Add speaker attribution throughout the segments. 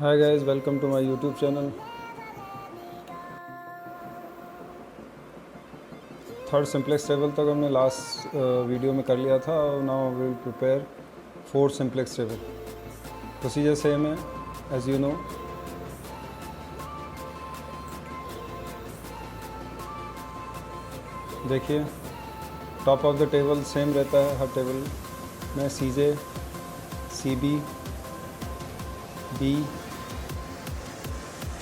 Speaker 1: Hi guys, welcome to my YouTube channel. Third simplex table तक हमने last video में कर लिया था। Now we will prepare fourth simplex table. Procedure same है एज यू नो। देखिए, top of the table same रहता है हर टेबल में। C J, C B, B,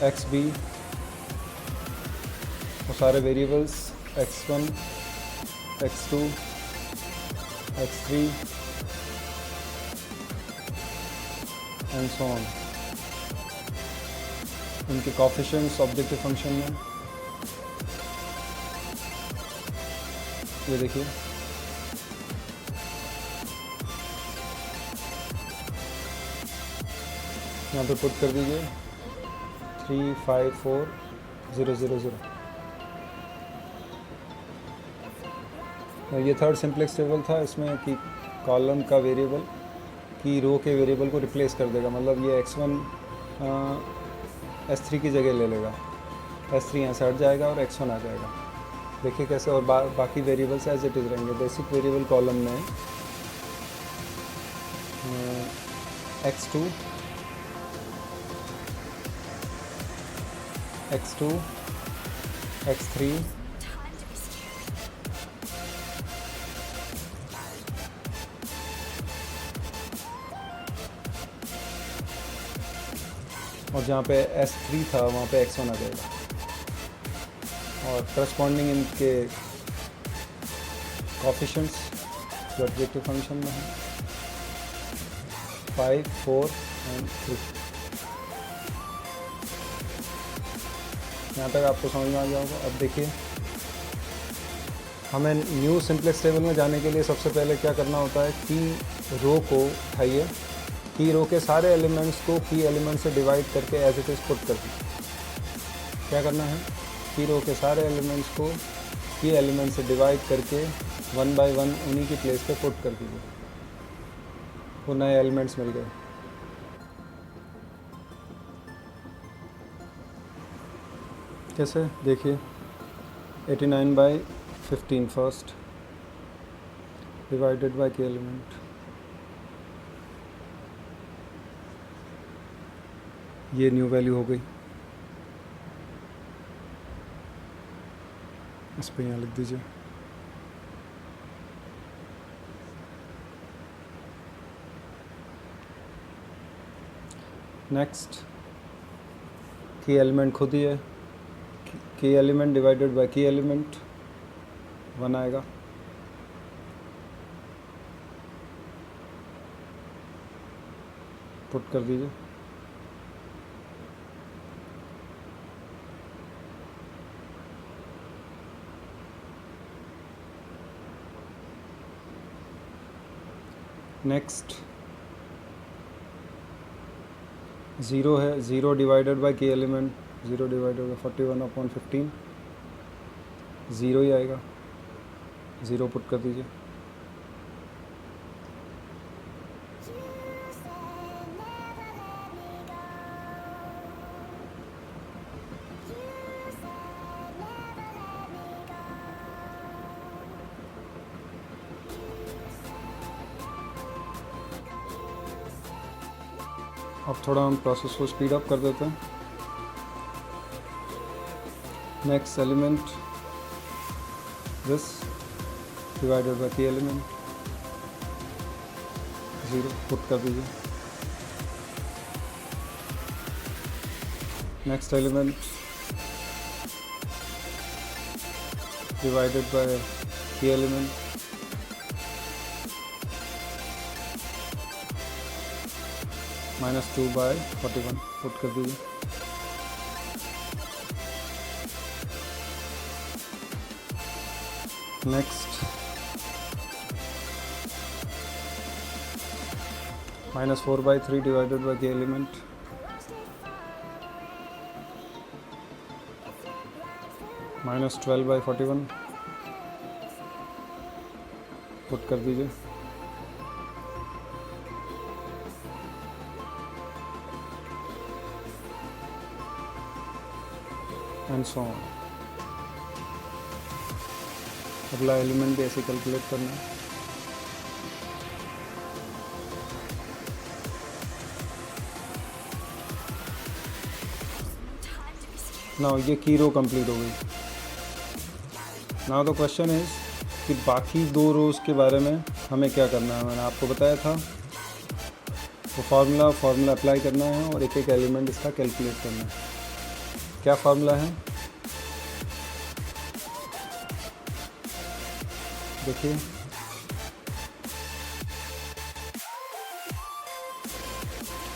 Speaker 1: X B, वो सारे variables x1, x2, x3 and so on. इनके coefficients objective function में ये देखिए, यहाँ पे पुट कर दीजिए 3, 5, 4, 0, 0, 0। ये थर्ड सिंपलेक्स टेबल था। इसमें कि कॉलम का वेरिएबल की रो के वेरिएबल को रिप्लेस कर देगा। मतलब ये x1 s3 की जगह ले लेगा, s3 यहाँ से हट जाएगा और x1 आ जाएगा। देखिए कैसे। और बाकी वेरिएबल्स एज इट इज़ रहेंगे। बेसिक वेरिएबल कॉलम में x2, x2, x3, और जहाँ पे s3 था वहाँ पे x1 आ जाएगा। और करस्पॉन्डिंग इनके कोएफिशिएंट्स जो ऑब्जेक्टिव फंक्शन में है 5, 4 एंड 3। यहाँ तक आपको समझ में आ गया होगा। अब देखिए, हमें न्यू सिंपलेक्स टेबल में जाने के लिए सबसे पहले क्या करना होता है कि रो को उठाइए, की रो के सारे एलिमेंट्स को की एलिमेंट से डिवाइड करके एज इट इज़ पुट कर दीजिए। क्या करना है, की रो के सारे एलिमेंट्स को की एलिमेंट से डिवाइड करके 1 बाय 1 उन्हीं की प्लेस पे पुट कर दीजिए। वो नए एलिमेंट्स मिल गए। कैसे देखिए, 89 बाय 15 फर्स्ट डिवाइडेड बाय की एलिमेंट। ये न्यू वैल्यू हो गई। इस पर यहाँ लिख दीजिए। नेक्स्ट, की एलिमेंट खुद ही है। की एलिमेंट डिवाइडेड बाय की एलिमेंट 1 आएगा। पुट कर दीजिए। नेक्स्ट, 0 है। 0 डिवाइडेड बाय की एलिमेंट 0 डिवाइडेड बाय 41/15 0 ही आएगा। 0 पुट कर दीजिए। अब थोड़ा हम प्रोसेस को स्पीड अप कर देते हैं। Next element this divided by की एलिमेंट 0 पुट कर दीजिए। नेक्स्ट एलिमेंट डिवाइडेड बाय की एलिमेंट -2/41 पुट कर दीजिए। नेक्स्ट, -4/3 डिवाइडेड बाय की एलिमेंट -12/41 पुट कर दीजिए। And so on. अगला एलिमेंट भी ऐसे कैलकुलेट करना है। नाउ ये की रो कंप्लीट हो गई। नाउ द क्वेश्चन इज़ कि बाकी 2 रोज़ के बारे में हमें क्या करना है। मैंने आपको बताया था वो फार्मूला अप्लाई करना है और एक एक एलिमेंट इसका कैलकुलेट करना है। क्या फार्मूला है देखिए,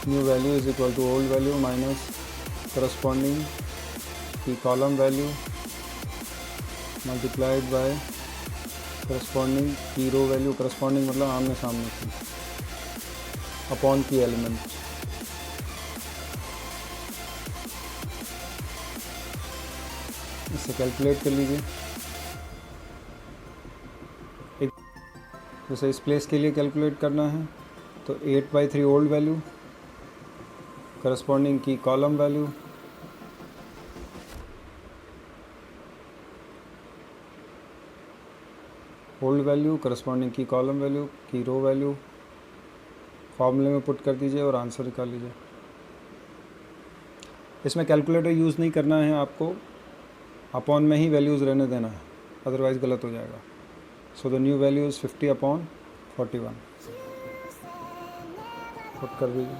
Speaker 1: new value is equal to old value minus corresponding की column value multiplied by corresponding की रो वैल्यू। करस्पॉन्डिंग मतलब आमने सामने की, अपॉन की एलिमेंट। इससे कैलकुलेट कर लीजिए। जैसे इस प्लेस के लिए कैलकुलेट करना है तो 8/3 ओल्ड वैल्यू करस्पॉन्डिंग की column value old value corresponding की कॉलम वैल्यू की रो वैल्यू फॉर्मूले में पुट कर दीजिए और आंसर निकाल लीजिए। इसमें कैलकुलेटर यूज़ नहीं करना है आपको, अपॉन में ही वैल्यूज़ रहने देना है, अदरवाइज़ गलत हो जाएगा। So the new value is 50/41 put कर दीजिए।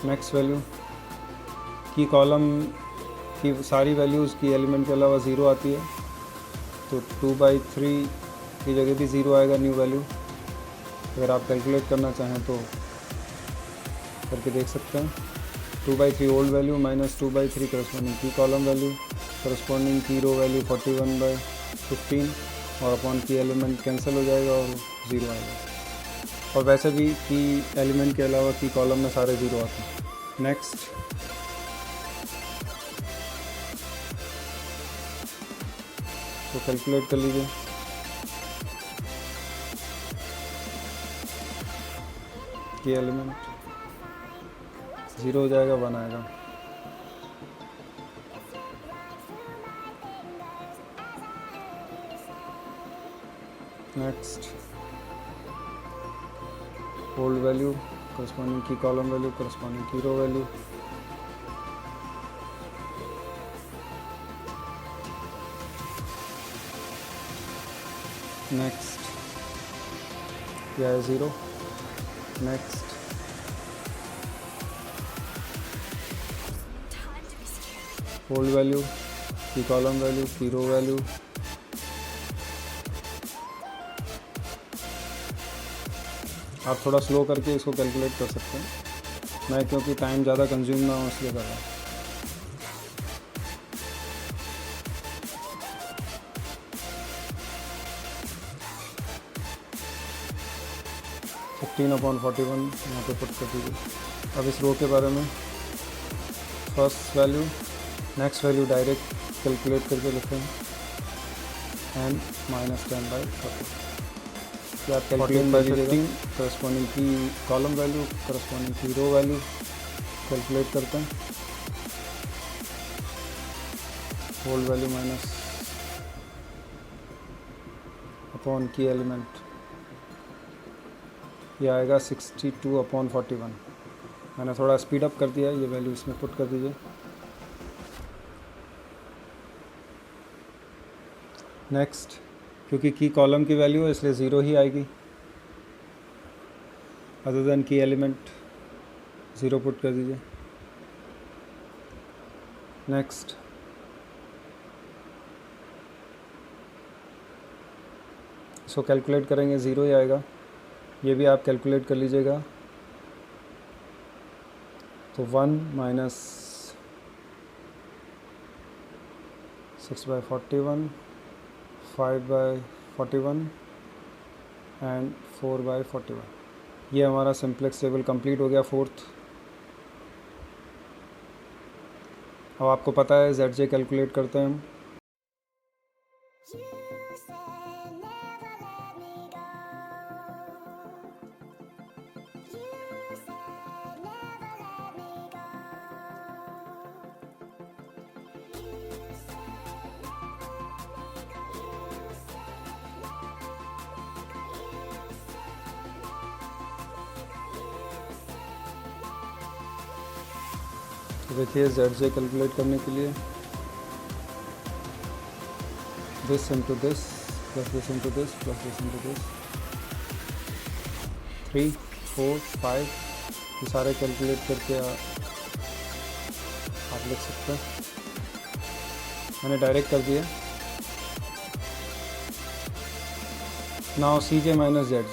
Speaker 1: नेक्स्ट वैल्यू की कॉलम की सारी वैल्यूज़ की एलिमेंट के अलावा 0 आती है, तो 2/3 की जगह भी 0 आएगा न्यू वैल्यू। अगर आप कैलकुलेट करना चाहें तो करके देख सकते हैं। 2/3 ओल्ड वैल्यू माइनस 2/3 करस्पॉन्डिंग की कॉलम वैल्यू करस्पॉन्डिंग की रो वैल्यू 41/15 और अपॉन की एलिमेंट कैंसिल हो जाएगा और 0 आएगा। और वैसे भी की एलिमेंट के अलावा की कॉलम में सारे 0 आते हैं। नेक्स्ट तो कैलकुलेट कर लीजिए। की एलिमेंट 0 हो जाएगा, 1 आएगा। नेक्स्ट ओल्ड वैल्यू करस्पॉन्डिंग की कॉलम वैल्यू करस्पॉन्डिंग की रो वैल्यू नेक्स्ट क्या है 0। नेक्स्ट ओल्ड वैल्यू की कॉलम वैल्यू की रो वैल्यू आप थोड़ा स्लो करके इसको कैलकुलेट कर सकते हैं। मैं क्योंकि टाइम ज़्यादा कंज्यूम ना हो इसलिए कर रहा हूँ। (15/41) यहाँ पे पुट कर दीजिए। अब इस रो के बारे में first value next value direct calculate करके लिखें एन -10/40। क्या आप कैलकुलेट कर लीजिएगा। करस्पॉन्डिंग की कॉलम वैल्यू करस्पॉन्डिंग की रो वैल्यू कैलकुलेट करते हैं। ओल्ड वैल्यू माइनस अपॉन की एलिमेंट, ये आएगा 62/41। मैंने थोड़ा स्पीड अप कर दिया, ये वैल्यू इसमें पुट कर दीजिए। नेक्स्ट क्योंकि की कॉलम की वैल्यू है इसलिए 0 ही आएगी, अदर देन की एलिमेंट 0 पुट कर दीजिए। नेक्स्ट इसको कैलकुलेट करेंगे 0 ही आएगा, ये भी आप कैलकुलेट कर लीजिएगा। तो 1 माइनस 6/41 5/41 एंड 4/41। ये हमारा सिंप्लेक्स टेबल कंप्लीट हो गया। फोर्थ अब आपको पता है ZJ कैलकुलेट करते हैं हम। तो देखिए ZJ कैलकुलेट करने के लिए this into this plus this into this plus this into this 3 4 5 ये सारे कैलकुलेट करके आप लिख सकते हैं। मैंने डायरेक्ट कर दिया। Now CJ minus ZJ,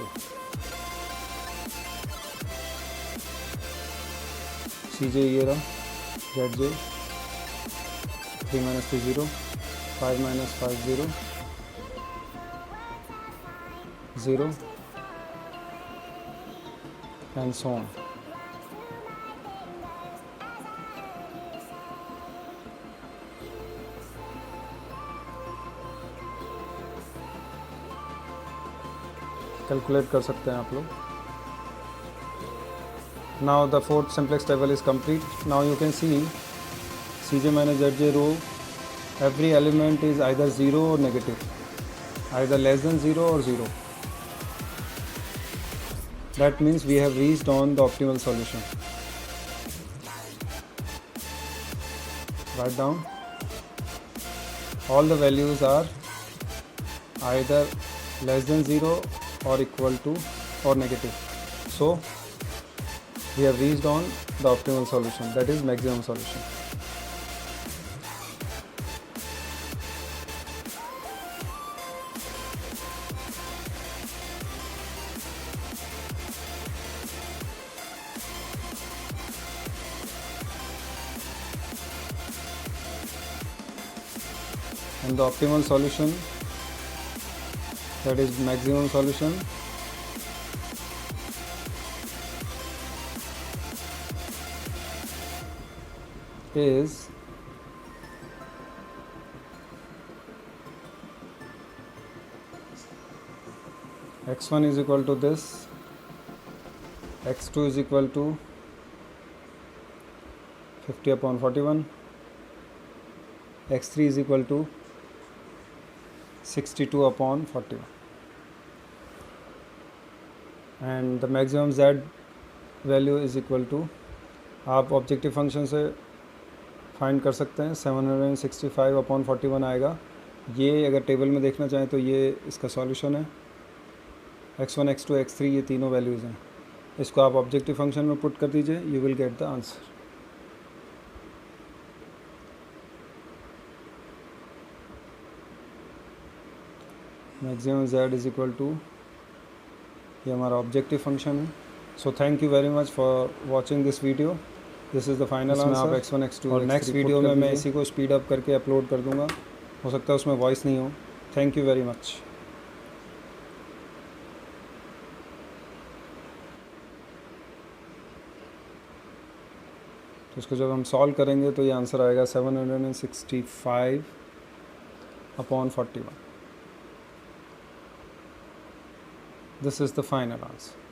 Speaker 1: CJ ये रहा, ZJ 3 minus 3 0, 5 minus 5 0, 0 and so on. Calculate कर सकते हैं आप लोग। Now the fourth simplex table is complete. Now you can see CJ minus ZJ row, every element is either 0 or negative, either less than 0 or 0. That means we have reached on the optimal solution. Write down. All the values are either less than 0 or equal to or negative. So we have reached on the optimal solution, that is maximum solution. And the optimal solution, that is maximum solution, is x1 is equal to this, x2 is equal to 50 upon 41, x3 is equal to 62 upon 41, and the maximum z value is equal to, आप objective function से find कर सकते हैं, 765 upon 41 आएगा। ये अगर table में देखना चाहें तो ये इसका सॉल्यूशन है। x1 x2 x3 ये तीनों वैल्यूज़ हैं। इसको आप ऑब्जेक्टिव फंक्शन में पुट कर दीजिए, you will get the answer. Maximum z is equal to, ये हमारा ऑब्जेक्टिव फंक्शन है। So thank you very much for watching this video. This is the final answer. आप x1 x2 और next video में मैं इसी को स्पीड अप करके अपलोड कर दूंगा। हो सकता है उसमें वॉइस नहीं हो। Thank you very much. तो इसको जब हम सॉल्व करेंगे तो ये आंसर आएगा 765 upon 41। This is the final answer.